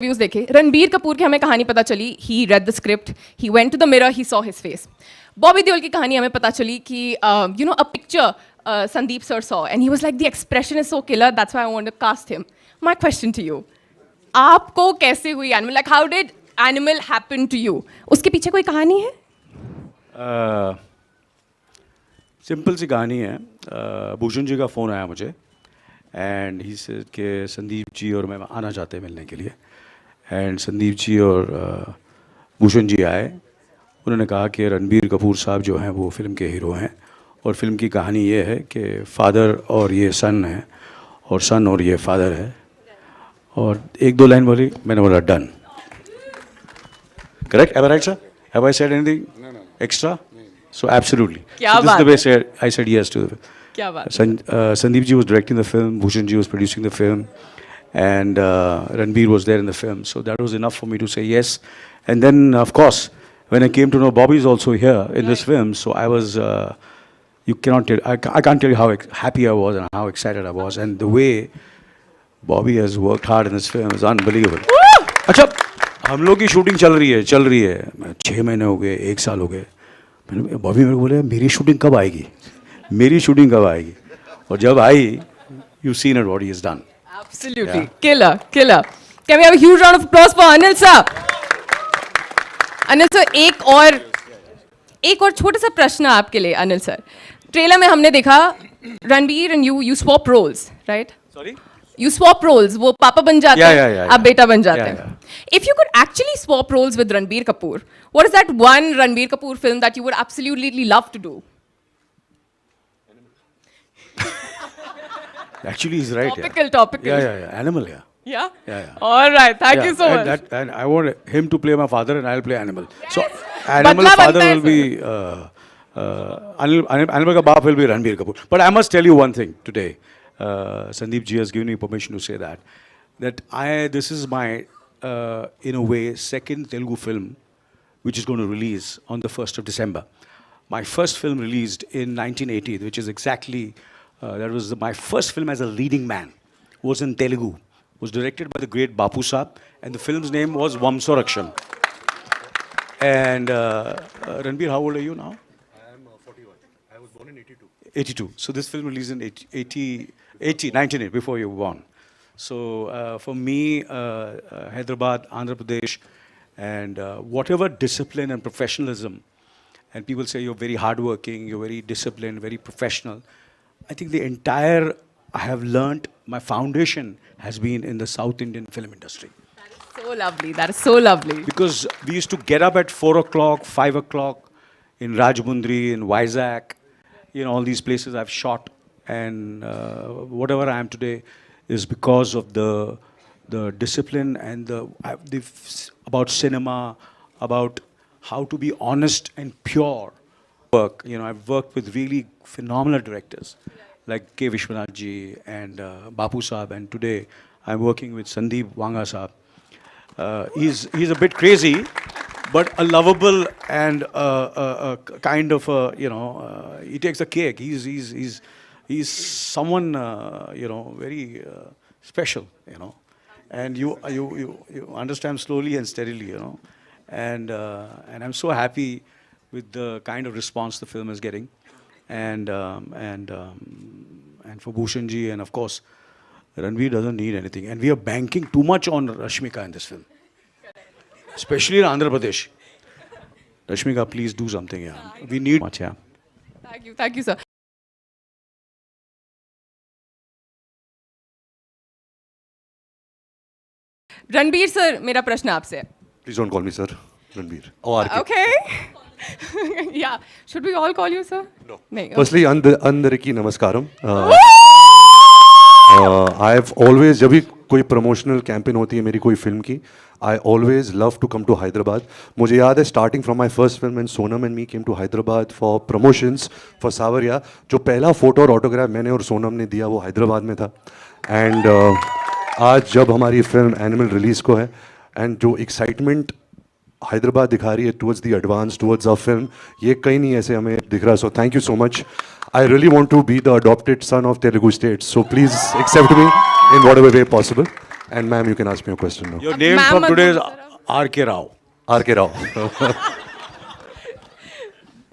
Interviews देखे, रणबीर कपूर की हमें कहानी पता चली, he read the script, he went to the mirror, he saw his face. Bobby Deol की कहानी हमें पता चली कि you know a picture Sandeep sir saw and he was like the expression is so killer, that's why I want to cast him. My question to you, आपको कैसे हुई Animal, like how did Animal happen to you? उसके पीछे कोई कहानी है? Simple सी कहानी है. भूषण जी का फ़ोन आया मुझे एंड ही सेड कि संदीप जी और मैं आना चाहते हैं मिलने के लिए. एंड संदीप जी और भूषण जी आए. उन्होंने कहा कि रणबीर कपूर साहब जो हैं वो फिल्म के हीरो हैं और फिल्म की कहानी ये है कि फादर और ये सन है और सन और ये फादर है. और एक दो लाइन बोली, मैंने बोला done. Correct? Am I right sir? Have I said anything extra? So absolutely. So this is the way I said yes to the film. क्या बात? Sandeep ji was directing the film, Bhushan ji was producing the film, and Ranbir was there in the film. So that was enough for me to say yes. And then, of course, when I came to know Bobby is also here in this film, so I was, you cannot tell, I can't tell you how happy I was and how excited I was. And the way Bobby has worked hard in this film is unbelievable. अच्छा, हम लोग की shooting चल रही है. 6 महीने हो गए, 1 साल हो गए. मैंने बॉबी मेरे को बोले मेरी शूटिंग कब आएगी. और जब आई, you seen it what he has done. Absolutely. Killer. Can we have a huge round of applause for Anil sir? Anil sir, एक और छोटा सा प्रश्न आपके लिए. अनिल सर, ट्रेलर में हमने देखा Ranbir and you swap roles, right? Sorry, You swap roles. वो पापा बन जाते हैं, आप बेटा बन जाते हैं. If you could actually swap roles with Ranbir Kapoor, what is that one Ranbir Kapoor film that you would absolutely love to do? Actually, he's right. Topical. Yeah. Animal, yeah. Yeah. All right. Thank you so much. And I want him to play my father, and I'll play Animal. Yes. So, Animal Badla father banta hai, will be Animal ka baap will be Ranbir Kapoor. But I must tell you one thing today. Sandeep ji has given me permission to say that this is my in a way second Telugu film which is going to release on the 1st of December. My first film released in 1980, which is exactly that was my first film as a leading man, was in Telugu, was directed by the great Bapu Saab, and the film's name was Vamsarakshan. And Ranbir, how old are you now? I am 41. I was born in 82. 82. So this film released in 1980, before you were born. So for me, Hyderabad, Andhra Pradesh, and whatever discipline and professionalism, and people say you're very hardworking, you're very disciplined, very professional. I think the entire, I have learnt, my foundation has been in the South Indian film industry. That is so lovely. Because we used to get up at 4 o'clock, 5 o'clock in Rajmundry, in Vizag, all these places I've shot. And whatever I am today is because of the discipline and about cinema, about how to be honest and pure work. I've worked with really phenomenal directors like K. Vishwanath ji and Bapu Saab, and today I'm working with Sandeep Vanga Saab. He's a bit crazy, but a lovable and kind of he takes the cake. He's someone very special, and you understand slowly and steadily, and I'm so happy with the kind of response the film is getting, and for Bhushan ji, and of course Ranbir doesn't need anything, and we are banking too much on Rashmika in this film, especially in Andhra Pradesh. Rashmika, please do something. We need much. Thank you sir. Ranbir sir, मेरा प्रश्न आपसे है. Please don't call me sir. Ranbir. Oh, RK. Okay. Yeah. Should we all call you sir? No. नहीं. Firstly, Andariki Namaskaram. I've always, जब भी कोई promotional campaign होती है मेरी कोई फिल्म की, I always love to come to Hyderabad. मुझे याद है starting from my first film when Sonam and me came to Hyderabad for promotions for Savarya, जो पहला फोटो और ऑटोग्राफ मैंने और सोनम ने दिया वो हैदराबाद में था. And आज जब हमारी फिल्म एनिमल रिलीज को है एंड जो एक्साइटमेंट हैदराबाद दिखा रही है towards the advance towards our film, ये कहीं नहीं ऐसे हमें दिख रहा. So thank you so much. I really want to be the adopted son of Telugu state, so please accept me in whatever way possible. And ma'am, you can ask me a question now. Your name Ma'am from today is मत बोलो R.K. Rao. R.K. Rao.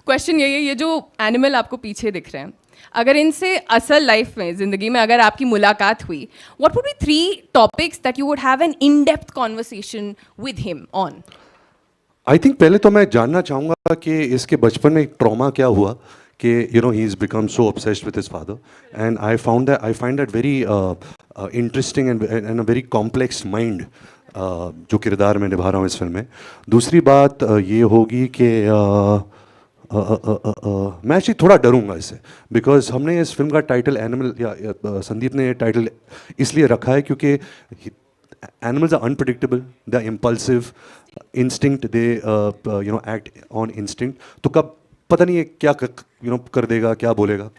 Question यही है, ये जो animal आपको पीछे दिख रहे हैं, अगर इनसे असल लाइफ में जिंदगी में अगर आपकी मुलाकात हुई, what would be 3 topics that you would have an in depth conversation with him on? I think पहले तो मैं जानना चाहूँगा कि इसके बचपन में ट्रॉमा क्या हुआ कि he is become so obsessed with his father, and I find that very interesting and a very complex mind जो किरदार मैं निभा रहा हूँ इस फिल्म में. दूसरी बात ये होगी कि मैं एक्चुअली थोड़ा डरूंगा इससे, बिकॉज हमने इस फिल्म का टाइटल एनिमल या संदीप ने टाइटल इसलिए रखा है क्योंकि animals are unpredictable, they're impulsive, instinct, they act on instinct. तो कब पता नहीं है क्या कर देगा, क्या बोलेगा.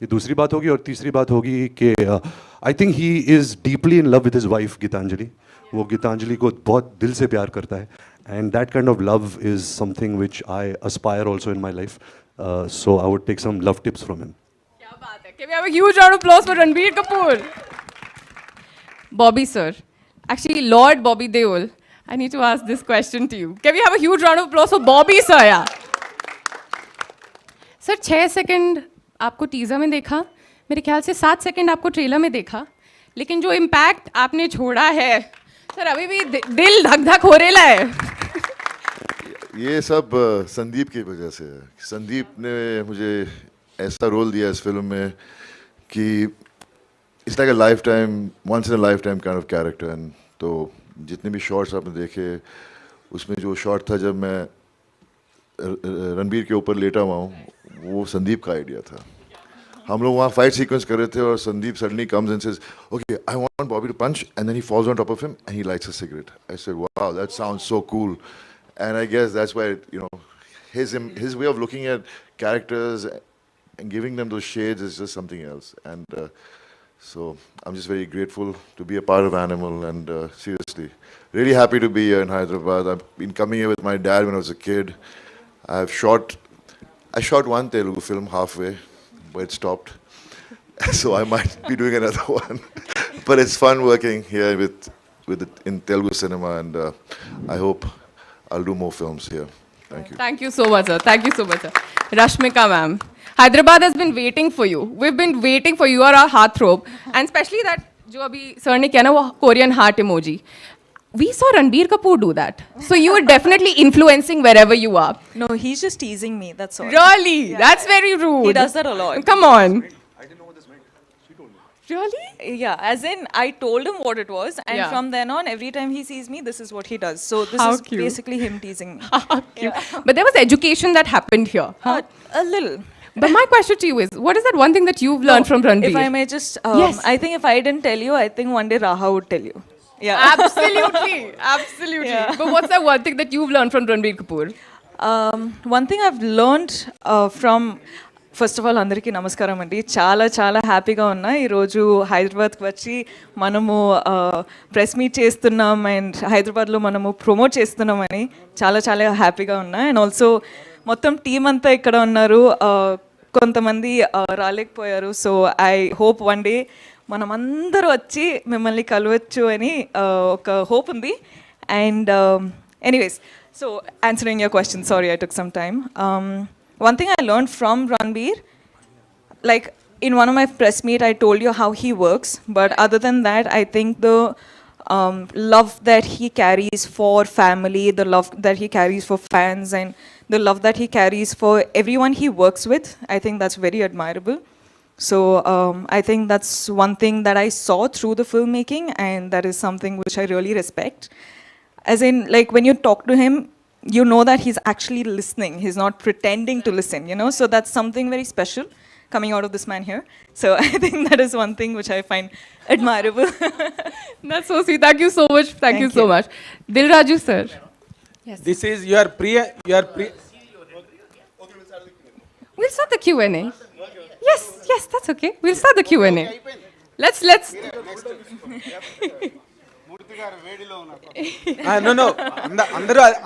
ये दूसरी बात होगी. और तीसरी बात होगी कि I think he is deeply in love with his wife Gitanjali. वो गीतांजलि को बहुत दिल से प्यार करता है, and that kind of love is something which I aspire also in my life. So I would take some love tips from him. क्या बात है. Can we have a huge round of applause for Ranbir Kapoor? Bobby sir, actually Lord Bobby Deol, I need to ask this question to you. Can we have a huge round of applause for Bobby sir? Yeah. Sir 6 second आपको teaser में देखा, मेरे ख्याल से 7 second आपको trailer में देखा, लेकिन जो इम्पैक्ट आपने छोड़ा है सर, अभी भी दिल धक धक हो रेला है. ये सब संदीप की वजह से है. संदीप ने मुझे ऐसा रोल दिया इस फिल्म में कि it's like a lifetime, once in a lifetime kind of character. And तो जितने भी शॉट्स आपने देखे, उसमें जो शॉट था जब मैं रणबीर के ऊपर लेटा हुआ हूँ, वो संदीप का आइडिया था. हम लोग वहाँ फाइट सीक्वेंस कर रहे थे और Sandeep suddenly comes and says, okay I want Bobby to punch, and then he falls on top of him and he lights a cigarette. I said wow, that sounds so cool. And I guess that's why his way of looking at characters and giving them those shades is just something else. And so I'm just very grateful to be a part of Animal, and seriously, really happy to be here in Hyderabad. I've been coming here with my dad when I was a kid. I shot one Telugu film halfway, but it stopped. So I might be doing another one. But it's fun working here with it in Telugu cinema, and I hope I'll do more films here. Thank you. Thank you so much, sir. Thank you so much, sir. Rashmika ma'am, Hyderabad has been waiting for you. We've been waiting for you. You are our heartthrob, and especially that जो अभी sir ने किया ना वो Korean heart emoji. We saw Ranbir Kapoor do that. So you are definitely influencing wherever you are. No, he's just teasing me, that's all. Really? That's very rude. He does that a lot. Come on. I didn't know what this meant. She told me. Really? Yeah, as in I told him what it was, and Yeah. from then on, every time he sees me, this is what he does. So this How is cute. basically him teasing me. Cute. But there was education that happened here. Huh? A little. But my question to you is, what is that one thing that you've learned from Ranbir? If I may just, Yes. I think if I didn't tell you, I think one day Raha would tell you. Yeah. Absolutely. Absolutely. Yeah. But what's that one thing that you've learned from Ranbir Kapoor? One thing I've learned from, first of all అందరికీ నమస్కారం అండి. చాలా చాలా హ్యాపీగా ఉన్నా ఈరోజు హైదరాబాద్కి వచ్చి మనము ప్రెస్ మీట్ చేస్తున్నాం అండ్ హైదరాబాద్లో మనము ప్రమోట్ చేస్తున్నామని చాలా చాలా హ్యాపీగా ఉన్నా. అండ్ ఆల్సో మొత్తం టీం అంతా ఇక్కడ ఉన్నారు, కొంతమంది రాలేకపోయారు. So I hope one day మనం అందరూ వచ్చి మిమ్మల్ని కలవచ్చు అని ఒక హోప్ ఉంది. And anyways, so answering your question, sorry I took some time. One thing I learned from Ranbir, like in one of my press meet, I told you how he works. But other than that, I think the love that he carries for family, the love that he carries for fans, and the love that he carries for everyone he works with, I think that's very admirable. So I think that's one thing that I saw through the filmmaking, and that is something which I really respect. As in, like when you talk to him, you know that he's actually listening. He's not pretending to listen, you know. So that's something very special coming out of this man here. So I think that is one thing which I find admirable. That's so sweet. Thank you so much. Thank you so much. Dilraju sir. Yes. This is your pre. We'll start the Q&A. Yes, that's okay. We'll start the Q&A. Let's. No.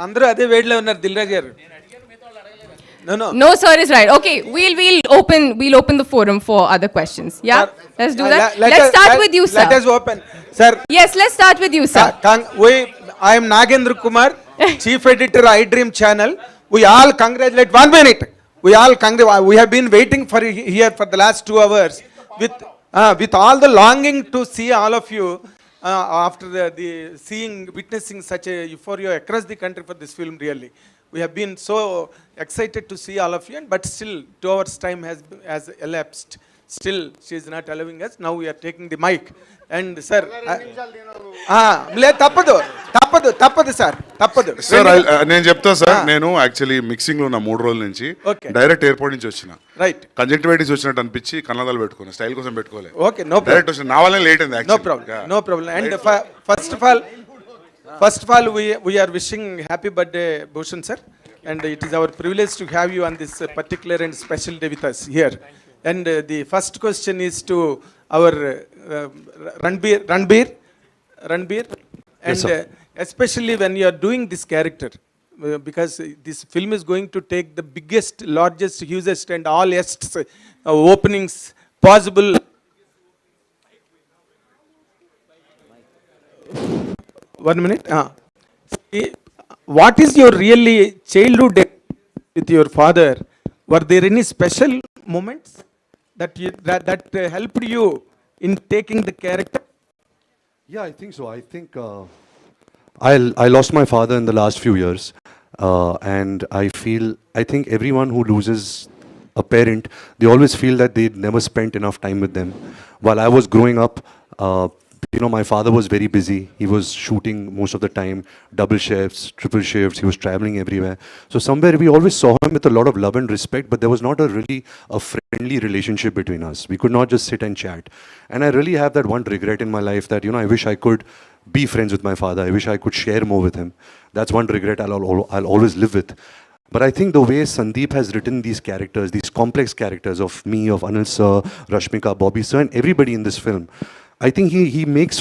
అందరూ అదే వేడిలో ఉన్నారు దిల్ రాజు గారు. No. No, sir is right. Okay, we'll open the forum for other questions. Yeah, Sir, let's do that. let Let's us- start let- with you, sir. Let us open. Sir, Yes, let's start with you, sir. I am Nagendra Kumar, Chief Editor, iDream Channel. We all congratulate. 1 minute. We have been waiting for here for the last 2 hours with all the longing to see all of you after the witnessing such a euphoria across the country for this film. Really, we have been so excited to see all of you, but still 2 hours time has elapsed. Still, she is not allowing us. Now we are taking the mic. And sir, తప్పదు sir తప్పదు sir నేను చెప్తా sir నేను actually mixing లో ఉన్న 3 రోజుల నుంచి Okay. Direct airport నుంచి వచ్చిన రైట్ కంజక్టివైటిస్ వచ్చినట్టు అనిపించి కన్నదాలు పెట్టుకున్నా స్టైల్ కోసం పెట్టుకోలే ఓకే నో డైరెక్ట్ వచ్చిన నా వల్లే లేట్ అయింది No problem. No problem. And first of all, we are wishing happy birthday, Bhushan sir. And it is our privilege to have you on this particular and special day with us here. And the first question is to our Ranbir. And sir. especially when you are doing this character, because this film is going to take the biggest, largest, hugest, and all openings possible. One minute. See, what is your really childhood with your father? Were there any special moments that helped you in taking the character? Yeah, I think so. I think I lost my father in the last few years, and I think everyone who loses a parent, they always feel that they never spent enough time with them. While I was growing up, my father was very busy. He was shooting most of the time, double shifts, triple shifts. He was traveling everywhere. So somewhere we always saw him with a lot of love and respect, but there was not a friendly relationship between us. We could not just sit and chat. And I really have that one regret in my life that, I wish I could be friends with my father. I wish I could share more with him. That's one regret I'll always live with. But I think the way Sandeep has written these characters, these complex characters of me, of Anil sir, Rashmika, Bobby sir, and everybody in this film, I think he makes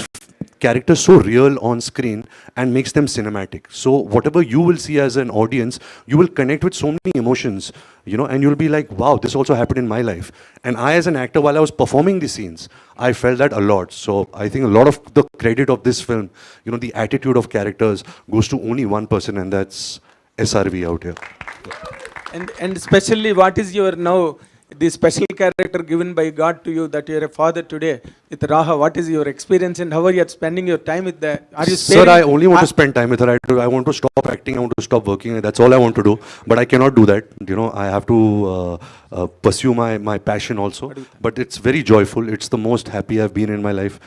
characters so real on screen and makes them cinematic. So whatever you will see as an audience, you will connect with so many emotions, and you'll be like, wow, this also happened in my life. And I, as an actor, while I was performing these scenes, I felt that a lot. So I think a lot of the credit of this film, the attitude of characters goes to only one person, and that's SRV out here. And especially, what is your now the special character given by God to you that you are a father today with Raha? What is your experience and how are you spending your time with that? Are you Sir, I only want to spend time with her. I want to stop acting. I want to stop working. That's all I want to do. But I cannot do that. I have to pursue my passion also. But it's very joyful. It's the most happy I've been in my life.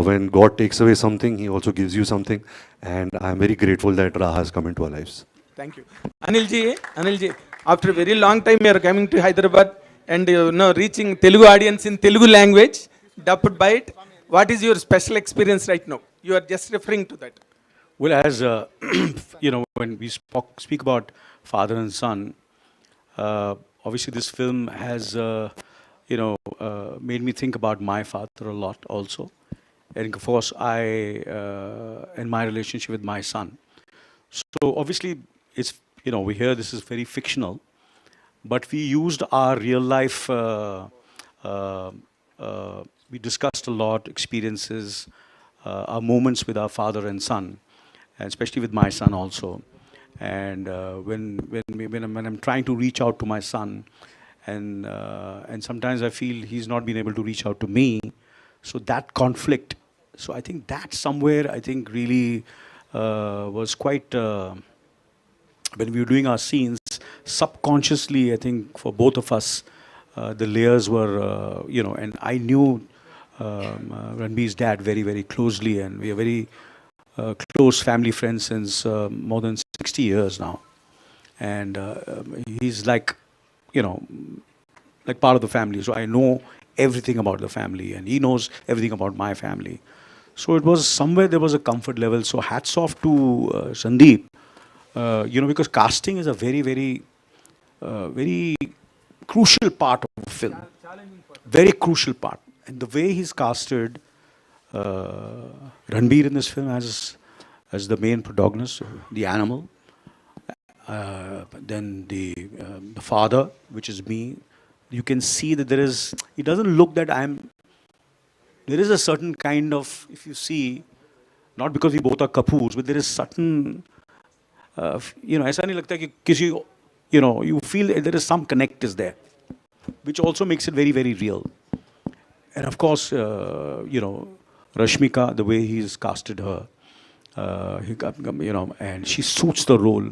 When God takes away something, He also gives you something. And I'm very grateful that Raha has come into our lives. Thank you. Anilji, after a very long time you are coming to Hyderabad and reaching Telugu audience in Telugu language, dubbed by it. What is your special experience right now? You are just referring to that. Well, as when we speak about father and son, obviously this film has made me think about my father a lot also, and of course and my relationship with my son. So obviously it's we hear this is very fictional, but we used our real life. We discussed a lot experiences, our moments with our father and son, and especially with my son also. And when I'm trying to reach out to my son, and sometimes I feel he's not been able to reach out to me, so that conflict. So I think that somewhere really was quite. When we were doing our scenes, subconsciously, I think for both of us, the layers were, and I knew Ranbir's dad very, very closely, and we are very close family friends since more than 60 years now. And he's like part of the family. So I know everything about the family, and he knows everything about my family. So it was somewhere there was a comfort level. So hats off to Sandeep. Because casting is a very, very, very crucial part of the film. Very crucial part. And the way he's casted Ranbir in this film as the main protagonist, the animal, then the father, which is me. You can see that there is. It doesn't look that I'm. There is a certain kind of, if you see, not because we both are Kapoors, but there is certain, ऐसा नहीं लगता कि किसी, you feel that there is some connect is there, which also makes it very, very real. And of course, Rashmika, the way he's casted her, and she suits the role.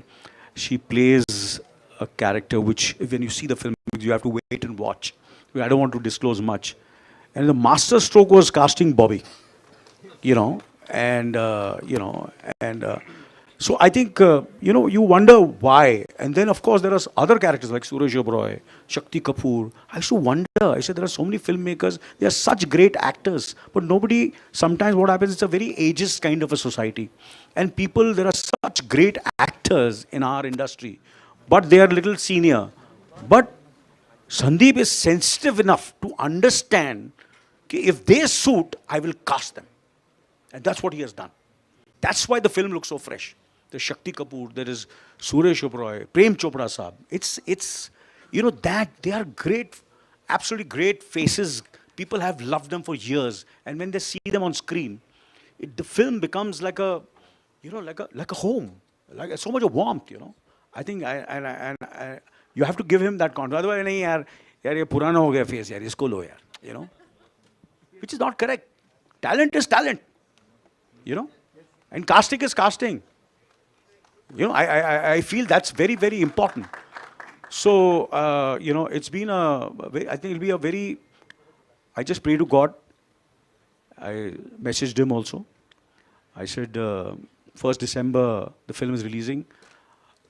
She plays a character which, when you see the film, you have to wait and watch. I don't want to disclose much. And the master stroke was casting Bobby, and so I think, you wonder why. And then, of course, there are other characters like Suresh Oberoi, Shakti Kapoor. I used to wonder. I said, there are so many filmmakers. They are such great actors. But nobody, sometimes what happens, it's a very ageist kind of a society. And people, there are such great actors in our industry. But they are little senior. But Sandeep is sensitive enough to understand that if they suit, I will cast them. And that's what he has done. That's why the film looks so fresh. There's Shakti Kapoor, there is Suresh Oberoi, Prem Chopra Saab. It's that they are great, absolutely great faces. People have loved them for years. And when they see them on screen, the film becomes like a home, like so much of warmth, I think you have to give him that confidence. Otherwise, nahi yaar ye purana ho gaya face yaar, isko lo yaar, which is not correct. Talent is talent, and casting is casting. I feel that's very, very important. So, it's been I think it'll be a very, I just pray to God. I messaged him also. I said, 1st December, the film is releasing.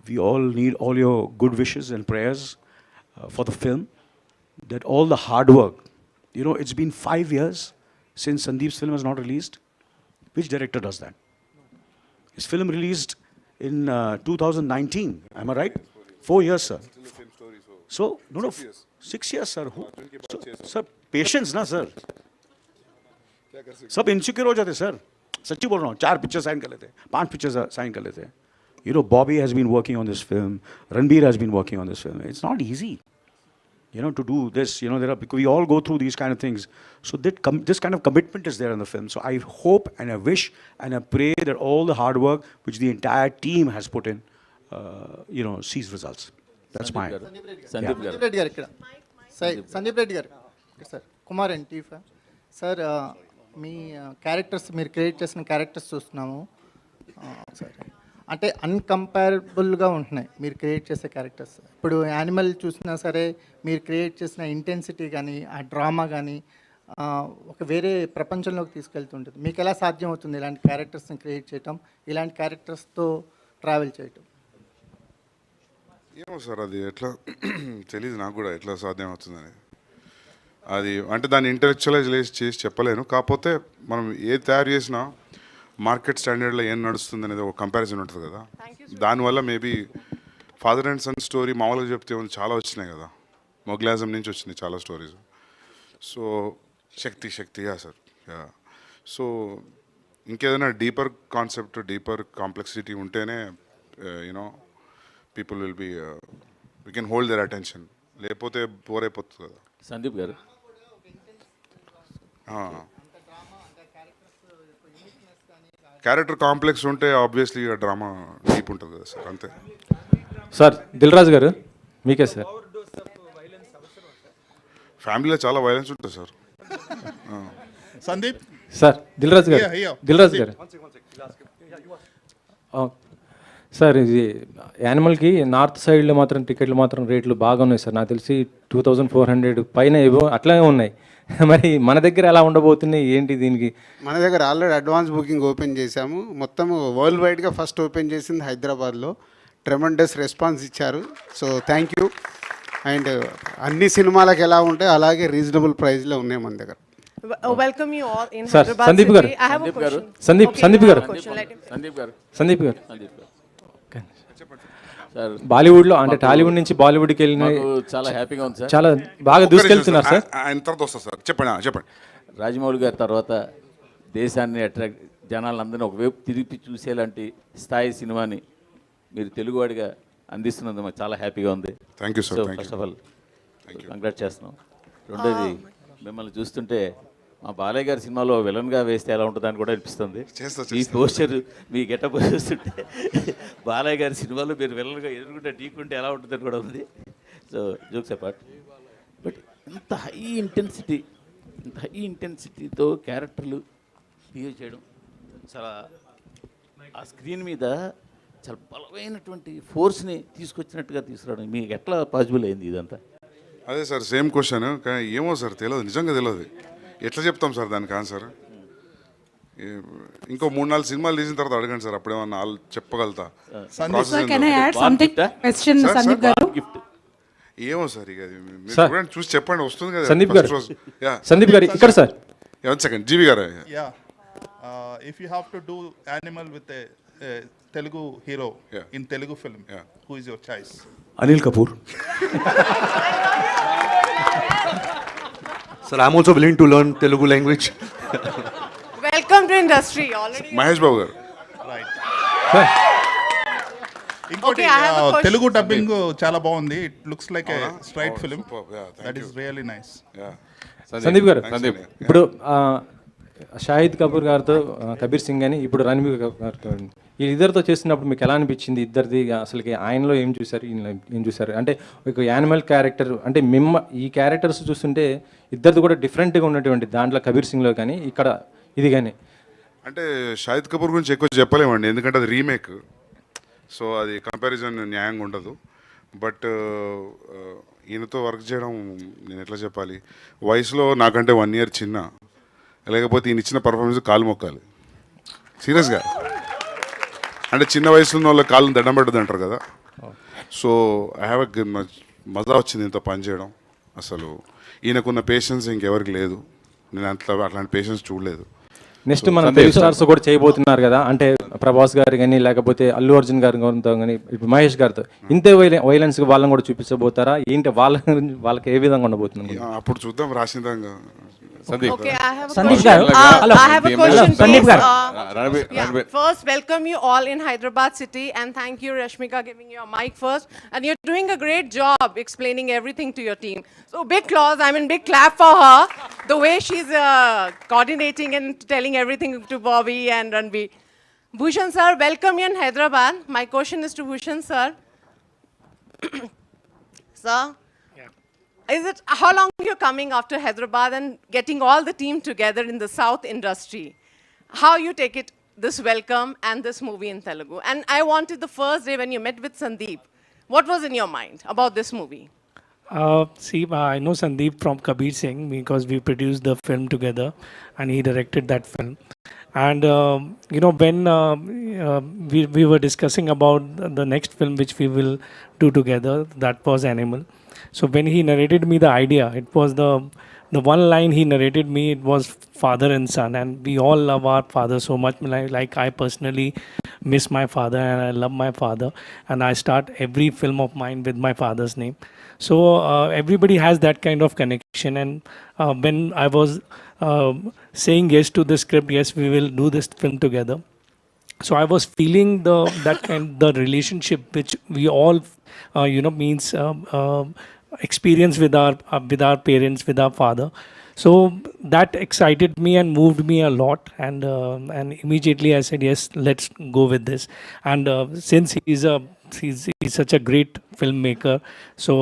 We all need all your good wishes and prayers for the film. That all the hard work, it's been 5 years since Sandeep's film was not released. Which director does that? His film released in 2019. Am I right? 4 years, sir. So, 6 years, sir. Sir, patience, na, sir. सब insecure हो जाते sir, सच्ची बोल रहा हूँ. 4 picture sign कर लेते, 5 picture sign कर लेते. Bobby has been working on this film. Ranbir has been working on this film. It's not easy, to do this. Because we all go through these kind of things. So this kind of commitment is there in the film. So I hope and I wish and I pray that all the hard work which the entire team has put in, sees results. That's my. Sandeep Reddy garu Sandeep Reddy garu sir, Kumar and Tifa sir, me characters మీరు create చేసిన characters చూస్తున్నాము సరే, అంటే అన్కంపేరబుల్గా ఉంటున్నాయి మీరు create చేసే characters. ఇప్పుడు animal చూసినా సరే మీరు క్రియేట్ చేసిన ఇంటెన్సిటీ కానీ ఆ డ్రామా కానీ ఒక వేరే ప్రపంచంలోకి తీసుకెళ్తుంటుంది. మీకు ఎలా సాధ్యం అవుతుంది ఇలాంటి క్యారెక్టర్స్ని క్రియేట్ చేయటం, ఇలాంటి క్యారెక్టర్స్తో ట్రావెల్ చేయటం? ఏమో సార్, అది ఎట్లా తెలియదు నాకు కూడా, ఎట్లా సాధ్యం అవుతుందని. అది అంటే దాన్ని ఇంటలెక్చువలైజ్ చేసి చెప్పలేను. కాకపోతే మనం ఏది తయారు చేసినా మార్కెట్ స్టాండర్డ్లో ఏం నడుస్తుంది అనేది ఒక కంపారిజన్ ఉంటుంది కదా. దానివల్ల maybe father and son story మామూలుగా చెప్తే చాలా వచ్చినాయి కదా, మొగ్లాజం నుంచి వచ్చినాయి చాలా stories. So Shakti sir, so ఇంకేదైనా డీపర్ కాన్సెప్ట్, డీపర్ కాంప్లెక్సిటీ ఉంటేనే people will be we can hold their attention, లేకపోతే బోర్ అయిపోతుంది కదా. సందీప్ గారు, క్యారెక్టర్ కాంప్లెక్స్ ఉంటే ఆబ్వియస్లీ డ్రామా డీప్ ఉంటుంది కదా సార్, అంతే. సార్ దిల్ రాజు గారు మీకే సార్. ఫ్యామిలీలో చాలా వైలెన్స్ ఉంటుంది సార్. సందీప్ సార్ దిల్ రాజు గారు, దిల్ రాజు గారు సార్, ఇది యానిమల్కి నార్త్ సైడ్లో మాత్రం టికెట్లు మాత్రం రేట్లు బాగా ఉన్నాయి సార్. నాకు తెలిసి 2400 పైన ఏవో అట్లాగే ఉన్నాయి. మరి మన దగ్గర ఎలా ఉండబోతున్నాయి ఏంటి దీనికి? మన దగ్గర ఆల్రెడీ అడ్వాన్స్ బుకింగ్ ఓపెన్ చేశాము. మొత్తం వరల్డ్ వైడ్గా ఫస్ట్ ఓపెన్ చేసింది హైదరాబాద్లో. ట్రెమండస్ రెస్పాన్స్ ఇచ్చారు. So thank you. అండ్ అన్ని సినిమాలకు ఎలా ఉంటాయి అలాగే రీజనబుల్ ప్రైస్లో ఉన్నాయి మన దగ్గర. Welcome you all in Sir, Hyderabad Sandeep city. garu. I have a question. Sandeep garu. Sandeep గారు, సందీప్ గారు సార్ బాలీవుడ్లో అంటే టాలీవుడ్ నుంచి బాలీవుడ్కి వెళ్ళిన చాలా హ్యాపీగా ఉంది సార్. చాలా బాగా దూసుకెళ్తున్నారు సార్. ఆయన తర్వాత వస్తా సార్, చెప్పండి. రాజమౌళి గారి తర్వాత దేశాన్ని అట్రాక్ట్ జనాలందరినీ ఒకవైపు తిరిగి చూసేలాంటి స్థాయి సినిమాని మీరు తెలుగువాడిగా అందిస్తున్నందుకు మాకు చాలా హ్యాపీగా ఉంది. Thank you, sir. So Thank first you. Of all congrats చేస్తున్నాం. రెండోది మిమ్మల్ని చూస్తుంటే మా బాలయ్య గారి సినిమాలో విలన్గా వేస్తే ఎలా ఉంటుందని కూడా అనిపిస్తుంది. ఈ పోస్టర్ మీ గెటప్ చూస్తుంటే బాలయ్య గారి సినిమాలో మీరు విలన్గా ఎదుర్కొంటే ఢీకుంటే ఎలా ఉంటుందని కూడా ఉంది. సో జోక్స్ అపార్ట్, బట్ ఇంత హై ఇంటెన్సిటీతో క్యారెక్టర్లు బిహేవ్ చేయడం చాలా ఆ స్క్రీన్ మీద చాలా బలమైనటువంటి ఫోర్స్ని తీసుకొచ్చినట్టుగా తీసుకురావడం మీకు ఎట్లా పాసిబుల్ అయింది ఇదంతా? అదే సార్ సేమ్ క్వశ్చన్, కానీ ఏమో సార్ తెలియదు, నిజంగా తెలియదు. ఎట్లా చెప్తాం సార్ దానికి ఆన్సర్? ఇంకో 3-4 సినిమాలు తీసిన తర్వాత అడగండి సార్, అప్పుడేమన్నా వాళ్ళు చెప్పగలుగుతా. ఏమో సార్ ఇక మీరు చూసి చెప్పండి, వస్తుంది కదా. సందీప్ గారు ఇక్కడ సార్. వన్ సెకండ్, జీవి గారు. If you have to do animal with a Telugu hero in Telugu film, who is your choice? Anil Kapoor. Sir, I'm also willing to learn Telugu language. Welcome to industry already. Mahesh Babu గారు. Right. Okay, I have a question. Telugu dubbing చాలా బాగుంది. It looks like a straight film. That is really nice. Sandeep గారు, ఇప్పుడు షాహిద్ కపూర్ గారితో కబీర్ సింగ్ అని, ఇప్పుడు రణబీర్ గారితో, ఈ ఇద్దరితో చేస్తున్నప్పుడు మీకు ఎలా అనిపించింది? ఇద్దరిది అసలుకి ఆయనలో ఏం చూసారు, ఏం చూసారు? అంటే ఒక యానిమల్ క్యారెక్టర్ అంటే ఈ క్యారెక్టర్స్ చూస్తుంటే ఇద్దరిది కూడా డిఫరెంట్గా ఉన్నటువంటి, దాంట్లో కబీర్ సింగ్లో కానీ ఇక్కడ ఇది కానీ. అంటే షాహిద్ కపూర్ గురించి ఎక్కువ చెప్పలేమండి, ఎందుకంటే అది రీమేక్, సో అది కంపారిజన్ న్యాయంగా ఉండదు. బట్ ఈయనతో వర్క్ చేయడం, నేను ఎట్లా చెప్పాలి, వయసులో నాకంటే 1 year చిన్న, లేకపోతే ఈయన ఇచ్చిన పర్ఫార్మెన్స్ కాలు మొక్కాలి సీరియస్గా. అంటే చిన్న వయసులో ఉన్న వాళ్ళ కాళ్ళని దండం పెట్టదు అంటారు కదా. సో ఐ హ్యావ్ మజా వచ్చింది ఇంత పని చేయడం. అసలు ఈయనకున్న పేషెన్స్ ఇంకెవరికి లేదు, నేను అట్లాంటి పేషెన్స్ చూడలేదు. నెక్స్ట్ మన తెలుగు స్టార్స్ కూడా చేయబోతున్నారు కదా, అంటే ప్రభాస్ గారు కానీ లేకపోతే అల్లు అర్జున్ గారితో కానీ ఇప్పుడు మహేష్ గారితో ఇంతే వైలెన్స్ వాళ్ళని కూడా చూపించబోతారా ఏంటి? వాళ్ళకి ఏ విధంగా ఉండబోతుంది? అప్పుడు చూద్దాం, రాసిందంగా. Okay, I have a question. Sandeep garu. First, welcome you all in Hyderabad city, and thank you, Rashmika, giving you a mic first. And you're doing a great job explaining everything to your team. So big applause. I mean, big clap for her. The way she's coordinating and telling everything to Bobby and Ranbir. Bhushan sir, welcome you in Hyderabad. My question is to Bhushan sir. Sir. Is it how long you're coming after Hyderabad and getting all the team together in the South industry? How you take it, this welcome and this movie in Telugu? And I wanted the first day when you met with Sandeep, what was in your mind about this movie? See, I know Sandeep from Kabir Singh because we produced the film together and he directed that film. And you know, when we were discussing about the next film which we will do together, that was Animal. So when he narrated me the idea, it was the one line he narrated me, it was father and son, and we all love our father so much. Like I personally miss my father and I love my father, and I start every film of mine with my father's name. So everybody has that kind of connection, and when I was saying yes to the script, yes, we will do this film together. So I was feeling the relationship which we all means experience with our parents, with our father. So that excited me and moved me a lot, and immediately I said yes, let's go with this. And since he's such a great filmmaker, so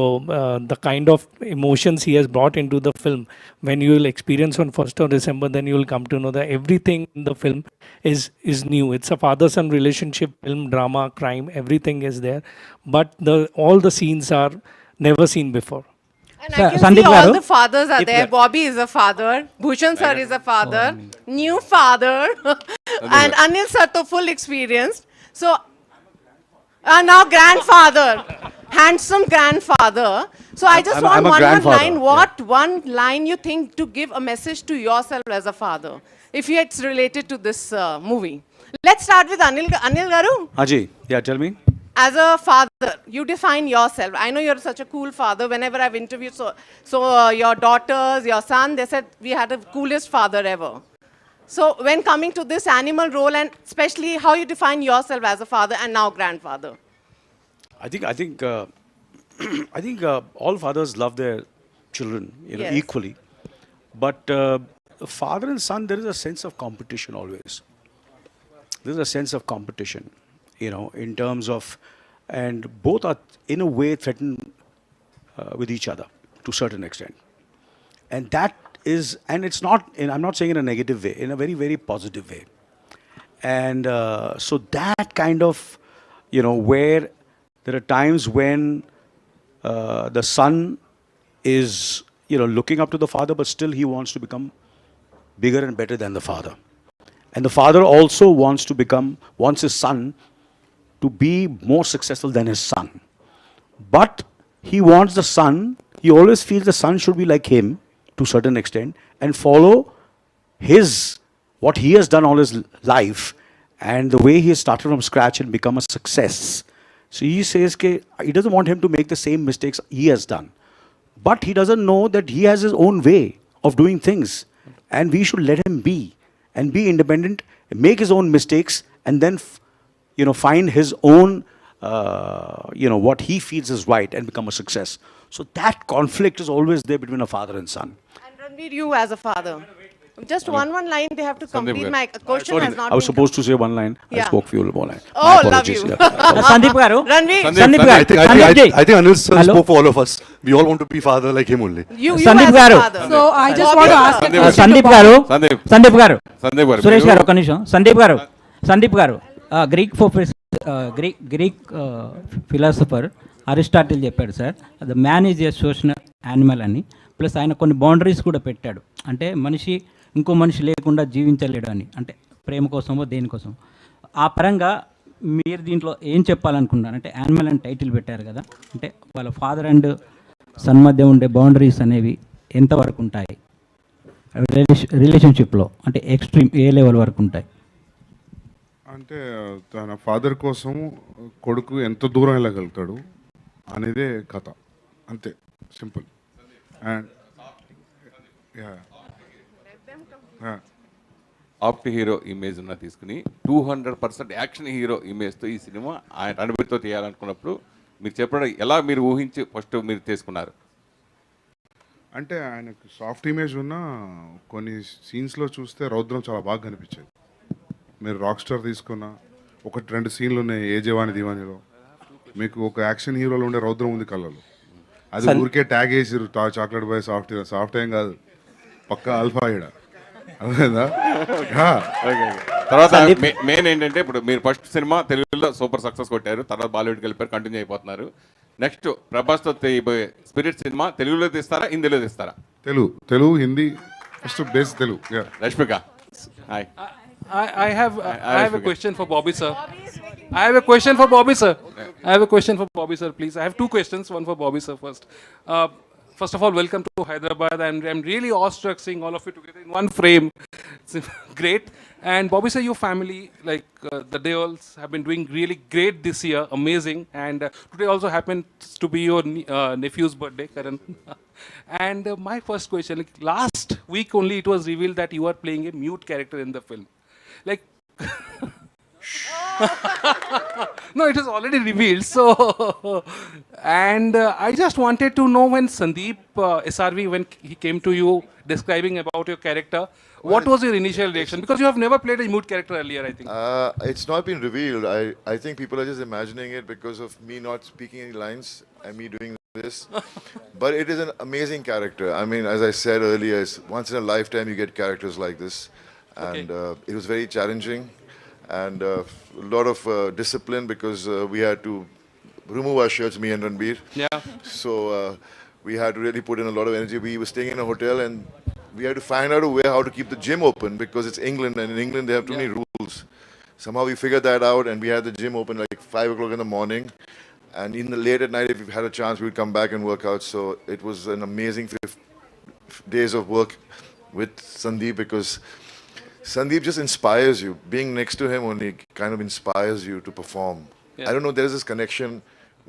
the kind of emotions he has brought into the film, when you will experience on 1st of December, then you will come to know that everything in the film is new. It's a father-son relationship film, drama, crime, everything is there, but all the scenes are never seen before. And I can see all the fathers are there. Bobby is a father, Bhushan sir is a father, new father, and Anil sir to full experienced. So now grandfather, handsome grandfather. So I just want one more line. What one line you think to give a message to yourself as a father, if it's related to this movie? Let's start with Anil garu. Haji, yeah, tell me. As a father, you define yourself. I know you're such a cool father. Whenever I've interviewed your daughters, your son, they said we had the coolest father ever. So when coming to this animal role, and especially how you define yourself as a father and now grandfather. I think I think all fathers love their children, Yes. equally. But father and son, there is a sense of competition always. There's a sense of competition, in terms of, and both are in a way threatened with each other to a certain extent. And that is, and it's not, I'm not saying in a negative way, in a very, very positive way. And so that kind of, where there are times when the son is, looking up to the father, but still he wants to become bigger and better than the father. And the father also wants his son to be more successful than his son. But he always feels the son should be like him to a certain extent and follow what he has done all his life and the way he has started from scratch and become a success. So he says he doesn't want him to make the same mistakes he has done. But he doesn't know that he has his own way of doing things. And we should let him be and be independent, make his own mistakes, and then, find his own, what he feels is right and become a success. So that conflict is always there between a father and son. And Ranbir, you as a father. Just one line they have to complete. My question Sorry, has not I was been supposed to say one line. I Yeah. spoke few more lines. Oh, My love apologies, you. yeah. Sandeep garu. Ranbir. Sandeep garu. I think Anil sir spoke for all of us. We all want to be father like him only. You Sandeep as a garu. father. So I just want to ask a question. Sandeep గారు సందీప్ గారు సందీప్ గారు సురేష్ గారు ఒక నిమిషం సందీప్ గారు Greek philosopher Aristotle చెప్పాడు sir the man is a social animal అని plus ఆయన కొన్ని బౌండరీస్ కూడా పెట్టాడు అంటే మనిషి ఇంకో మనిషి లేకుండా జీవించలేడు అని అంటే ప్రేమ కోసమో దేనికోసం ఆ పరంగా మీరు దీంట్లో ఏం చెప్పాలనుకుంటున్నారు అంటే యానిమల్ అని టైటిల్ పెట్టారు కదా అంటే వాళ్ళ ఫాదర్ అండ్ సన్ మధ్య ఉండే బౌండరీస్ అనేవి ఎంతవరకు ఉంటాయి రిలేషన్షిప్లో అంటే ఎక్స్ట్రీమ్ ఏ లెవెల్ వరకు ఉంటాయి అంటే తన ఫాదర్ కోసం కొడుకు ఎంత దూరం వెళ్ళగలుగుతాడు అనేదే కథ అంతే simple and opt hero image ఉన్న తీసుకుని 200% యాక్షన్ హీరో ఇమేజ్తో ఈ సినిమా ఆయన రణబీర్తో తీయాలనుకున్నప్పుడు మీరు చెప్పడం ఎలా మీరు ఊహించి ఫస్ట్ మీరు తీసుకున్నారు అంటే ఆయనకు సాఫ్ట్ ఇమేజ్ ఉన్న కొన్ని సీన్స్లో చూస్తే రౌద్రం చాలా బాగా కనిపించేది మీరు రాక్ స్టార్ తీసుకున్న ఒకటి రెండు సీన్లు ఉన్నాయి ఏ జవాని దివానీలో మీకు ఒక యాక్షన్ హీరోలో ఉండే రౌద్రం ఉంది కళ్ళలో అది ఊరికే ట్యాగ్ వేసిరు చాక్లెట్ బాయ్ సాఫ్ట్ ఏం కాదు పక్కా అల్ఫా ఈడ అర్థమైందా తర్వాత మెయిన్ ఏంటంటే ఇప్పుడు మీరు ఫస్ట్ సినిమా తెలుగులో సూపర్ సక్సెస్ కొట్టారు తర్వాత బాలీవుడ్కి వెళ్ళిపోయారు కంటిన్యూ అయిపోతున్నారు నెక్స్ట్ ప్రభాస్తో తీయబోయే స్పిరిట్ సినిమా తెలుగులో తీస్తారా హిందీలో తీస్తారా Telugu Hindi first base Telugu Rashmika hi I have a question for Bobby sir. I have a question for Bobby sir. I have a question for Bobby sir, please. I have two questions. One for Bobby sir first. First of all, welcome to Hyderabad. I'm really awestruck seeing all of you together in one frame. It's great. And Bobby sir, your family, like the Deols, have been doing really great this year. Amazing. And today also happens to be your nephew's birthday, Karan. And my first question, like last week only it was revealed that you are playing a mute character in the film. Like, no, it is already revealed. So, and I just wanted to know when Sandeep SRV, when he came to you describing about your character, what was your initial reaction? Because you have never played a mute character earlier, I think. It's not been revealed. I think people are just imagining it because of me not speaking any lines and me doing this. But it is an amazing character. I mean, as I said earlier, it's once in a lifetime you get characters like this. And it was very challenging and a lot of discipline because we had to remove our shirts, me and Ranbir. Yeah. So we had to really put in a lot of energy. We were staying in a hotel and we had to find out a way how to keep the gym open because it's England and in England they have too many rules. Somehow we figured that out and we had the gym open like 5 o'clock in the morning. And in the late at night, if we had a chance, we would come back and work out. So it was an amazing 5 days of work with Sandeep because Sandeep just inspires you. Being next to him only kind of inspires you to perform. I don't know, there's this connection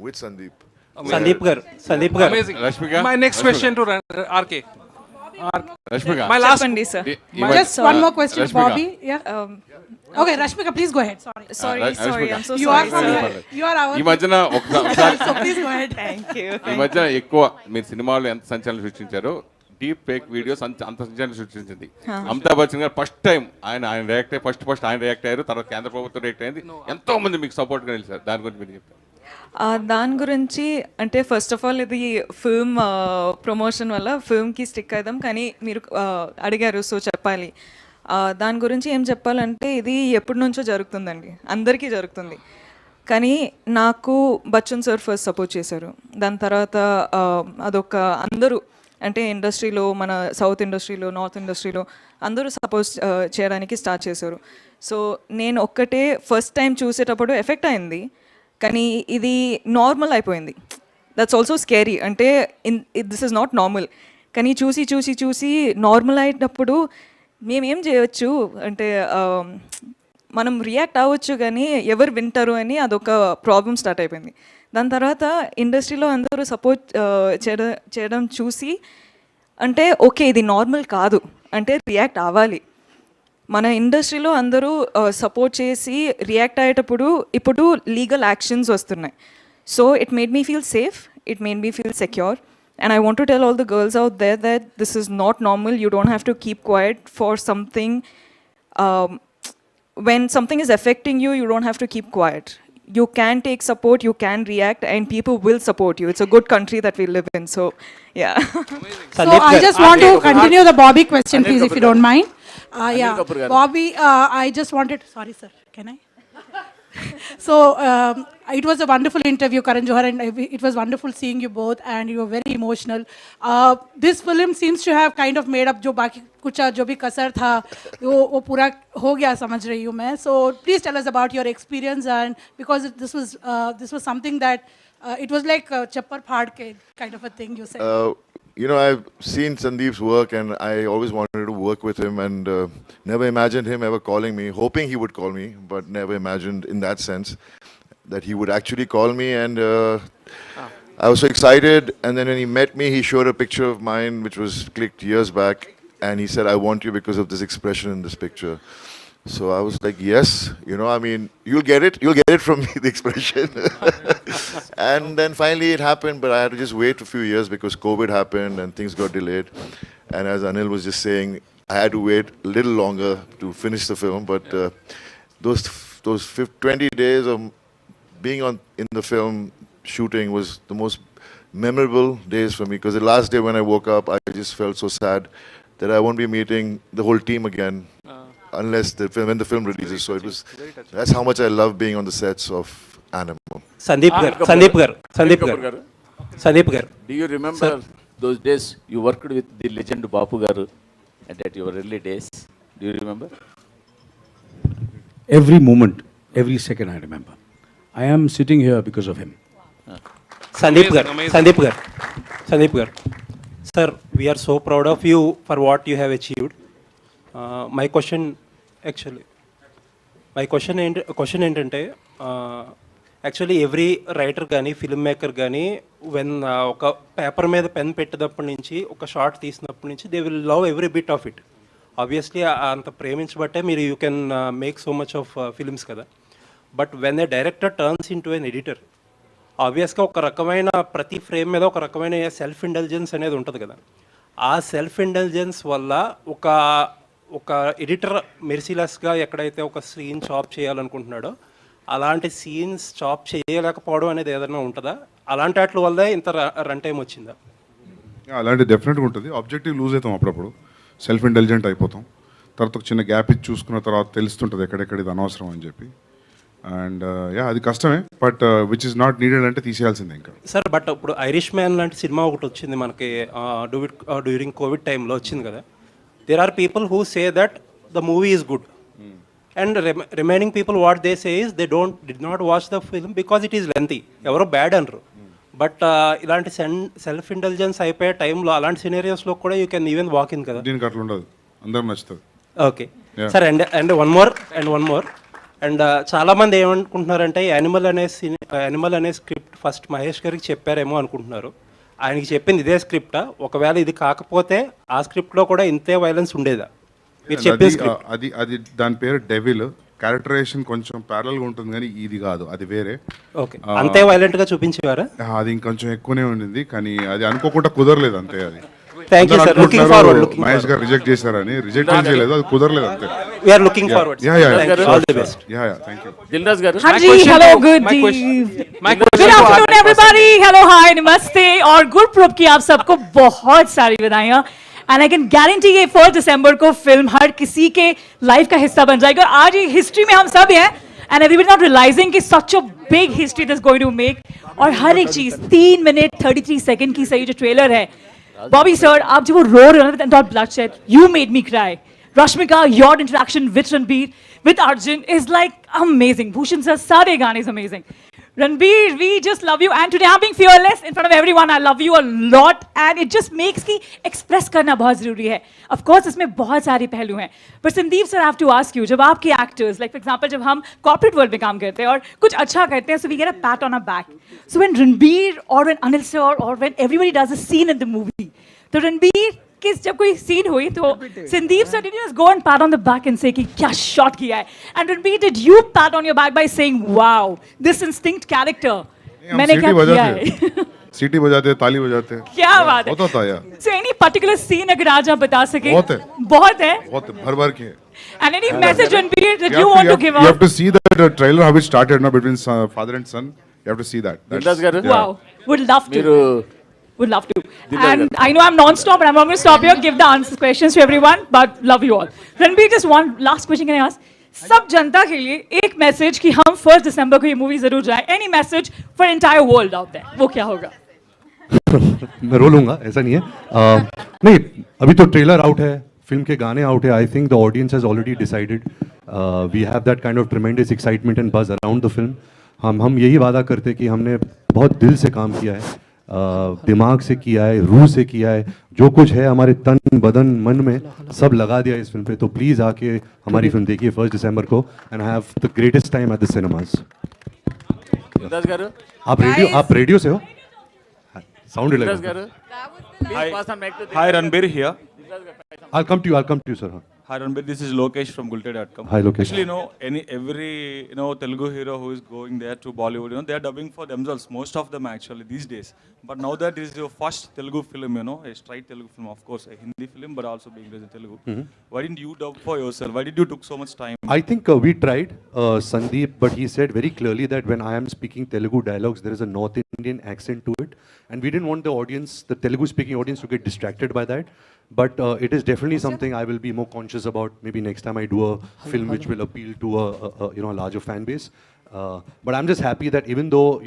with Sandeep. Sandeep gar. Sandeep gar. Amazing. Rashmika. My next question to RK. Rashmika. My last one, sir. Just one more question, Rashmika. Bobby. Yeah. Okay, Rashmika, please go ahead. Sorry. Sorry, I'm so You sorry. are from here. You are our. ఈ మధ్యన ఒకసారి So please go ahead. Thank you. ఈ మధ్యన ఎక్కువ మీరు సినిమాలో ఎంత సంచలనం సృష్టించారో డీప్ ఫేక్ వీడియోస్ అంత సంచలనం సృష్టించింది. అమితాబ్ బచ్చన్ గారు ఫస్ట్ టైం ఆయన రియాక్ట్ అయ్యి ఫస్ట్ ఆయన రియాక్ట్ అయ్యారు, తర్వాత కేంద్ర ప్రభుత్వం రియాక్ట్ అయింది, ఎంతో మంది మీకు సపోర్ట్గా నిలిచారు. దాని గురించి మీరు చెప్తారు. దాని గురించి అంటే ఫస్ట్ ఆఫ్ ఆల్ ఇది ఫిల్మ్ ప్రమోషన్ వల్ల ఫిల్మ్కి స్టిక్ అవుదాం, కానీ మీరు అడిగారు సో చెప్పాలి. దాని గురించి ఏం చెప్పాలంటే ఇది ఎప్పటి నుంచో జరుగుతుందండి, అందరికీ జరుగుతుంది. కానీ నాకు బచ్చన్ సార్ ఫస్ట్ సపోర్ట్ చేశారు. దాని తర్వాత అదొక అందరూ అంటే ఇండస్ట్రీలో, మన సౌత్ ఇండస్ట్రీలో, నార్త్ ఇండస్ట్రీలో అందరూ సపోర్ట్ చేయడానికి స్టార్ట్ చేశారు. సో నేను ఒక్కటే ఫస్ట్ టైం చూసేటప్పుడు ఎఫెక్ట్ అయింది, కానీ ఇది నార్మల్ అయిపోయింది. దట్స్ ఆల్సో స్కేరీ, అంటే దిస్ ఇస్ నాట్ నార్మల్. కానీ చూసి చూసి చూసి నార్మల్ అయినప్పుడు మేమేం చేయవచ్చు అంటే మనం రియాక్ట్ అవ్వచ్చు, కానీ ఎవరు వింటారు అని అదొక ప్రాబ్లం స్టార్ట్ అయిపోయింది. దాని తర్వాత ఇండస్ట్రీలో అందరూ సపోర్ట్ చేయడం చూసి అంటే ఓకే ఇది నార్మల్ కాదు, అంటే రియాక్ట్ అవ్వాలి. మన ఇండస్ట్రీలో అందరూ సపోర్ట్ చేసి రియాక్ట్ అయ్యేటప్పుడు ఇప్పుడు లీగల్ యాక్షన్స్ వస్తున్నాయి. So it made me feel safe, it made me feel secure. And I want to tell all the girls out there that this is not normal. You don't have to keep quiet for something. When something is affecting you, you don't have to keep quiet. You can take support, you can react, and people will support you. It's a good country that we live in. So, yeah. So I just want to continue the Bobby question, please, if you don't mind. Yeah, Bobby, I just wanted. Sorry, sir. Can I? So it was a wonderful interview, Karan Johar, and it was wonderful seeing you both, and you were very emotional. This film seems to have kind of made up जो बाकी कुछ जो भी कसर था वो पूरा हो गया समझ रही हूँ मैं. So please tell us about your experience, and because this was something that it was like chappar phad ke kind of a thing you said. You know, I've seen Sandeep's work and I always wanted to work with him, and never imagined him ever calling me, hoping he would call me, but never imagined in that sense that he would actually call me. And I was so excited, and then when he met me, he showed a picture of mine which was clicked years back, and he said, I want you because of this expression in this picture. So I was like, yes, you know, I mean, you'll get it from me, the expression. And then finally it happened, but I had to just wait a few years because COVID happened and things got delayed. And as Anil was just saying, I had to wait a little longer to finish the film, but those 20 days of being in the film shooting was the most memorable days for me, because the last day when I woke up, I just felt so sad that I won't be meeting the whole team again. Unless when the film releases. So that's how much I love being on the sets of Animal. Sandeep Gar. Do you remember those days you worked with the legend Bapu Garu at your early days? Do you remember? Every moment, every second I remember. I am sitting here because of him. Sandeep Gar. Sir, we are so proud of you for what you have achieved. My question ఏంటంటే actually every writer కానీ filmmaker కానీ when ఒక paper మీద pen పెట్టినప్పటి నుంచి ఒక short తీసినప్పటి నుంచి they will love every bit of it. Obviously అంత ప్రేమించబట్టే మీరు you can make so much of films కదా. But when a director turns into an editor, ఆబ్వియస్గా ఒక రకమైన ప్రతి ఫ్రేమ్ మీద ఒక రకమైన సెల్ఫ్ ఇంటెలిజెన్స్ అనేది ఉంటుంది కదా. ఆ సెల్ఫ్ ఇంటెలిజెన్స్ వల్ల ఒక ఎడిటర్ మెర్సిలెస్గా ఎక్కడైతే ఒక సీన్ చాప్ చేయాలనుకుంటున్నాడో అలాంటి సీన్స్ చాప్ చేయలేకపోవడం అనేది ఏదైనా ఉంటుందా? అలాంటి వాటి వల్లే ఇంత రన్ టైం వచ్చిందా? అలాంటి డెఫినెట్గా ఉంటుంది. ఆబ్జెక్టివ్ లూజ్ అవుతాం అప్పుడప్పుడు, సెల్ఫ్ ఇంటెలిజెంట్ అయిపోతాం. తర్వాత ఒక చిన్న గ్యాప్ ఇచ్చి చూసుకున్న తర్వాత తెలుస్తుంటుంది ఎక్కడెక్కడ ఇది అనవసరం అని చెప్పి. అండ్ అది కష్టమే, but which is not needed అంటే తీసేయాల్సిందే ఇంకా. సార్ బట్ ఇప్పుడు ఐరిష్ మ్యాన్ లాంటి సినిమా ఒకటి వచ్చింది మనకి డ్యూరింగ్ కోవిడ్ టైంలో వచ్చింది కదా. There are people who say that the movie is good, and remaining people what they say is they did not watch the film because it is lengthy. Evaro bad anru, but ilanti self indulgence అయిపోయే టైంలో అలాంటి scenarios లో కూడా you can even walk in కదా. దీనికి అట్లా ఉండదు, అందరూ నచ్చుతుంది. Okay sir, and one more and చాలా మంది ఏమనుకుంటున్నారంటే యానిమల్ అనే స్క్రిప్ట్ ఫస్ట్ మహేష్ గారికి చెప్పారేమో అనుకుంటున్నారు. ఆయనకి చెప్పింది ఇదే స్క్రిప్టా, ఒకవేళ ఇది కాకపోతే ఆ స్క్రిప్ట్లో కూడా ఇంతే వైలెన్స్ ఉండేదా? మీరు చెప్పే స్క్రిప్ట్ అది దాని పేరు డెవిల్. క్యారెక్టరైజేషన్ కొంచెం ప్యారల్గా ఉంటుంది కానీ ఇది కాదు, అది వేరే. ఓకే, అంతే వైలెంట్గా చూపించేవారా? అది ఇంకొంచెం ఎక్కువనే ఉండింది కానీ అది అనుకోకుండా కుదరలేదు అంతే. అది thank you sir. Looking forward. Mahesh గారు రిజెక్ట్ చేశారని, రిజెక్ట్ చేయలేదు, అది కుదరలేదు అంతే. We are looking forward. All the best. Thank you. Dilraj గారు. हाजी hello good good afternoon everybody. Hello hi नमस्ते और गुरपुरब की आप सबको बहुत सारी बधाइयाँ. एंड आई कैन गारंटी ये 4 दिसंबर को फिल्म हर किसी के लाइफ का हिस्सा बन जाएगी. और आज ये हिस्ट्री में हम सब हैं एंड एवरीबॉडी नॉट रियलाइजिंग कि such a big history this going to make. और हर एक चीज 3 मिनट 33 सेकंड की सही जो ट्रेलर है. बॉबी सर, आप जब वो रो रहे हो ना, bloodshed, you made me cry. Rashmika, your interaction with Ranbir, with Arjun is like amazing. Bhushan sir, सारे गाने is amazing. Ranbir, we just love you. And today I'm being fearless in front of everyone. I love you a lot. And it just makes कि express करना बहुत ज़रूरी है. Of course, इसमें बहुत सारे पहलू हैं. But Sandeep sir, I have to ask you, जब आपके actors, like for example, जब हम corporate world में काम करते हैं और कुछ अच्छा करते हैं, so we get a pat on our back. So when Ranbir or when Anil sir or when everybody does a scene in the movie, तो रणबीर किस जब कोई सीन हुई तो Sandeep sir did you just go and pat on the back and say कि क्या shot किया है? And Ranbir, did you pat on your back by saying wow this instinct character मैंने क्या किया है? सीटी बजाते, ताली बजाते, क्या बात है, होता था यार. So any particular scene अगर आज आप बता सके? बहुत है, बहुत है, भर के. And any message Ranbir that you want to give out? You have to see that trailer how it started now between father and son. You have to see that. Wow, would love to. Would love to. And I know I'm non-stop and I'm not going to stop here. Give the answers, questions to everyone, but love you all. Ranbir, just one last question can I ask? सब जनता के लिए एक message कि हम 1 दिसंबर को ये movie जरूर जाएं. Any message for entire world out there? वो क्या होगा? मैं रो लूँगा, ऐसा नहीं है. नहीं, अभी तो ट्रेलर आउट है, फिल्म के गाने आउट है. I think the audience has already decided. We have that kind of tremendous excitement and buzz around the film. हम यही वादा करते कि हमने बहुत दिल से काम किया है, दिमाग से किया है, रूह से किया है, जो कुछ है हमारे तन बदन मन में सब लगा दिया इस फिल्म पे. तो प्लीज़ आके हमारी फिल्म देखिए 1 दिसंबर को and have the greatest time at the cinemas. आप रेडियो से हो? साउंड लगा. Hi Ranbir here. I'll come to you sir. Hi Ranbir, this is Lokesh from Gulted.com. Hi Lokesh. Actually, every Telugu hero who is going there to Bollywood, they are dubbing for themselves, most of them actually these days. But now that this is your first Telugu film, a straight Telugu film, of course, a Hindi film, but also being raised in Telugu. Why didn't you dub for yourself? Why did you took so much time? I think we tried, Sandeep, but he said very clearly that when I am speaking Telugu dialogues, there is a North Indian accent to it, and we didn't want the audience, the Telugu-speaking audience, to get distracted by that. But it is definitely something I will be more conscious about. Maybe next time I do a film which will appeal to a larger fan base. But I'm just happy that even though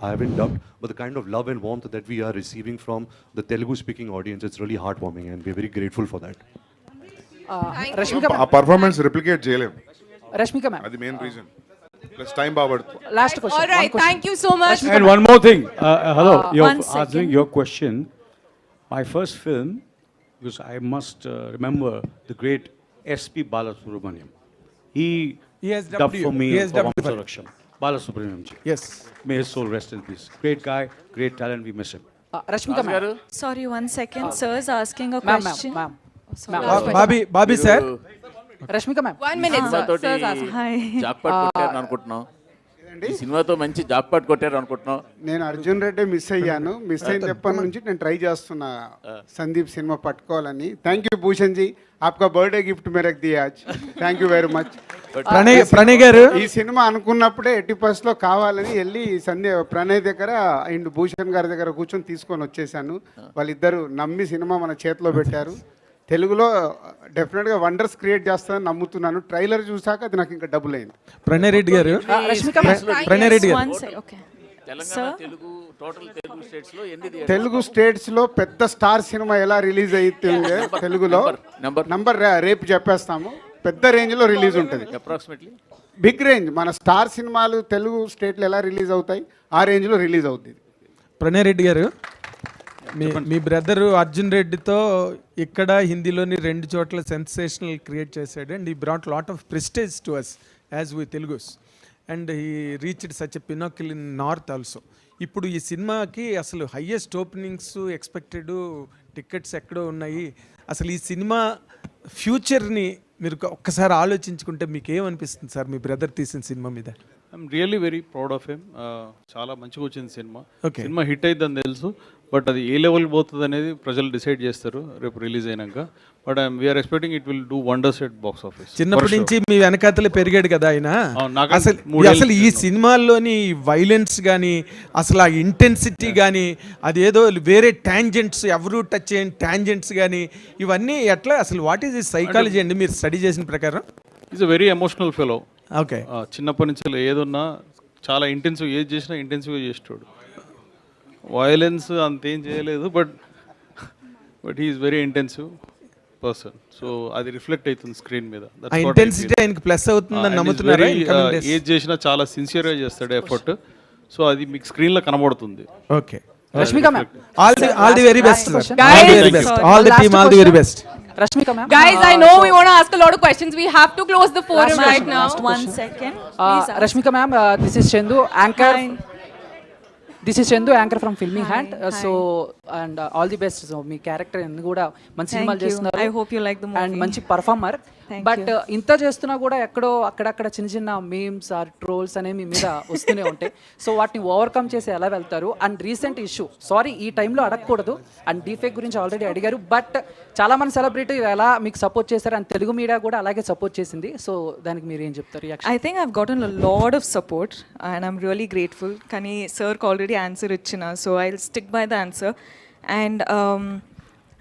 I haven't dubbed, but the kind of love and warmth that we are receiving from the Telugu-speaking audience, it's really heartwarming, and we're very grateful for that. Rashmika, our performance replicate jail. Rashmika ma'am. That's the main reason. Plus time power. Last question. All right, thank you so much. And one more thing. Hello, you're answering your question. My first film, because I must remember the great S.P. Balasubramaniam. He has dubbed for me he has for dubbed for Vamsarakshan. Balasubramaniam ji. Yes. May his soul rest in peace. Great guy, great talent, we miss him. Rashmika ma'am. Sorry, 1 second. Sir is asking a Ma'am, question. ma'am. Bobby sir. Rashmika ma'am. 1 minute, sir. Sir is asking. Hi. Jackpot కొట్టారు అనుకుంటున్నాం. ఈ సినిమాతో మంచి jackpot కొట్టారు అనుకుంటున్నాం. నేను Arjun Reddy miss అయ్యాను. Miss అయినప్పటి నుంచి నేను ట్రై చేస్తున్నా సందీప్ సినిమా పట్టుకోవాలని. థ్యాంక్ యూ భూషణ్ జీ, आपका बर्थडे गिफ्ट में रख दिया आज. Thank you very much. Pranay గారు ఈ సినిమా అనుకున్నప్పుడే 80% లో కావాలని వెళ్ళి ప్రణయ్ దగ్గర అండ్ భూషణ్ గారి దగ్గర కూర్చొని తీసుకొని వచ్చేసాను. వాళ్ళిద్దరు నమ్మి సినిమా మన చేతిలో పెట్టారు. తెలుగులో డెఫినెట్గా వండర్స్ క్రియేట్ చేస్తానని నమ్ముతున్నాను. ట్రైలర్ చూసాక అది నాకు ఇంకా డబుల్ అయింది. ప్రణయ్ రెడ్డి గారు తెలుగు స్టేట్స్ లో పెద్ద స్టార్ సినిమా ఎలా రిలీజ్ అవుతుంది తెలుగులో నంబర్ రేపు చెప్పేస్తాము. పెద్ద రేంజ్ లో రిలీజ్ ఉంటుంది. Approximately big range. మన స్టార్ సినిమాలు తెలుగు స్టేట్లో ఎలా రిలీజ్ అవుతాయి ఆ రేంజ్ లో రిలీజ్ అవుతుంది. ప్రణయ్ రెడ్డి గారు, మీ బ్రదరు అర్జున్ రెడ్డితో ఇక్కడ హిందీలోని 2 చోట్ల సెన్సేషనల్ క్రియేట్ చేశాడు. అండ్ ఈ brought lot of prestige to us as we Telugus. And he reached such a pinnacle in north also. ఇప్పుడు ఈ సినిమాకి అసలు హయ్యెస్ట్ ఓపెనింగ్స్ ఎక్స్పెక్టెడ్, టికెట్స్ ఎక్కడో ఉన్నాయి. అసలు ఈ సినిమా ఫ్యూచర్ని మీరు ఒక్కసారి ఆలోచించుకుంటే మీకు ఏమనిపిస్తుంది సార్ మీ బ్రదర్ తీసిన సినిమా మీద? I'm really very proud of him. చాలా మంచిగా వచ్చింది సినిమా. Okay. సినిమా హిట్ అయిద్దని తెలుసు, బట్ అది ఏ లెవెల్ పోతుంది అనేది ప్రజలు డిసైడ్ చేస్తారు రేపు రిలీజ్ అయినాక. But we are expecting it will do wonders at box office. చిన్నప్పటి నుంచి మీ వెనకాతలే పెరిగాడు కదా ఆయన. నాకు అసలు ఈ సినిమాల్లోని వైలెన్స్ కానీ, అసలు ఆ ఇంటెన్సిటీ కానీ, అదేదో వేరే టాంజెంట్స్, ఎవరు టచ్ చేయని టాంజెంట్స్ కానీ, ఇవన్నీ ఎట్లా అసలు వాట్ ఈస్ దిస్ సైకాలజీ అండి మీరు స్టడీ చేసిన ప్రకారం? Is a very emotional fellow. Okay. చిన్నప్పటి నుంచి ఏదున్నా చాలా ఇంటెన్సివ్, ఏది చేసినా ఇంటెన్సివ్గా చేసేవాడు. వైలెన్స్ అంతేం చేయలేదు, but he is very intensive person. So అది రిఫ్లెక్ట్ అవుతుంది స్క్రీన్ మీద. ఇంటెన్సిటీ ఆయనకి ప్లస్ అవుతుందని నమ్ముతున్నారా? ఏది చేసినా చాలా సిన్సియర్గా చేస్తాడు ఎఫర్ట్. సో అది మీకు స్క్రీన్లో కనబడుతుంది. Okay. Rashmika ma'am, all the very best sir. All the team, all the very best. Rashmika ma'am. Guys, I know we want to ask a lot of questions. We have to close the forum right now. One second. Rashmika ma'am, this is Chendu, anchor. This is Chendu, anchor from Filming Hand. So and all the best. So me character ఎన్ని కూడా మంచి సినిమాలు చేస్తున్నారు. I hope you like the movie. And మంచి performer. But ఇంత చేస్తున్నా కూడా ఎక్కడో అక్కడక్కడ చిన్న చిన్న మీమ్స్ ఆర్ ట్రోల్స్ అనేవి మీ మీద వస్తూనే ఉంటాయి. సో వాటిని ఓవర్కమ్ చేసి ఎలా వెళ్తారు? అండ్ రీసెంట్ ఇష్యూ, సారీ ఈ టైంలో అడగకూడదు, అండ్ డీఫేక్ గురించి ఆల్రెడీ అడిగారు, బట్ చాలా మంది సెలబ్రిటీ ఎలా మీకు సపోర్ట్ చేశారు, అండ్ తెలుగు మీడియా కూడా అలాగే సపోర్ట్ చేసింది. సో దానికి మీరు ఏం చెప్తారు? I think I've gotten a lot of support and I'm really grateful. Kani sir already answer ichina, so I'll stick by the answer. And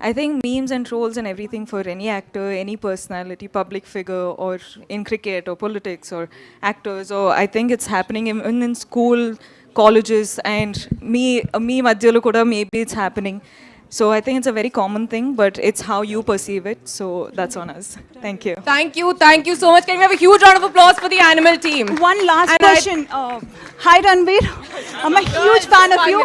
I think memes and trolls and everything for any actor, any personality, public figure, or in cricket or politics or actors, or I think it's happening in school, colleges, and me madhyalo kuda maybe it's happening. So I think it's a very common thing, but it's how you perceive it. So that's on us. Thank you. Thank you so much. Can we have a huge round of applause for the Animal team? One last question. Hi Ranbir, I'm a huge fan of you.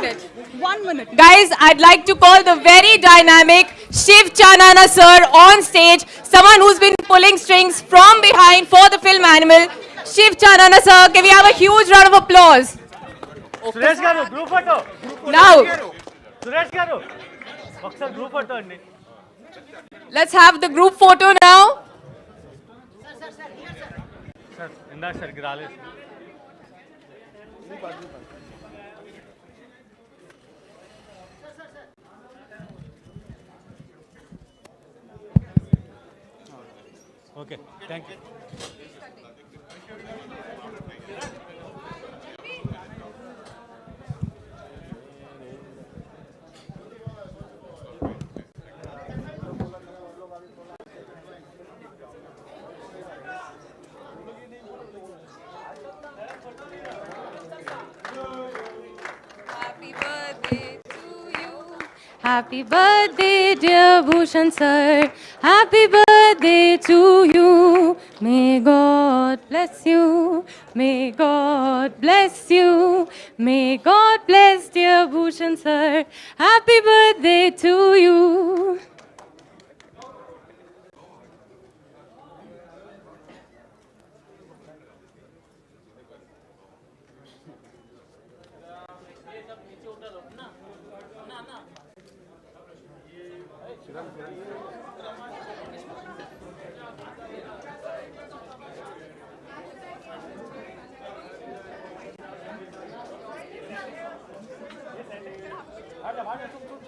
1 minute. Guys, I'd like to call the very dynamic Shiv Chanana sir on stage, someone who's been pulling strings from behind for the film Animal. Shiv Chanana sir, can we have a huge round of applause? Suresh garu, group photo. Now, Suresh garu, ఒకసారి group photo అండి. let's have the group photo now. Sir ఇందాక సరిగ్గా రాలేదు. Okay, thank you. Happy birthday, dear Bhushan sir. Happy birthday to you. May God bless you. May God bless you. May God bless dear Bhushan sir. Happy birthday to you. Hadi, hadi.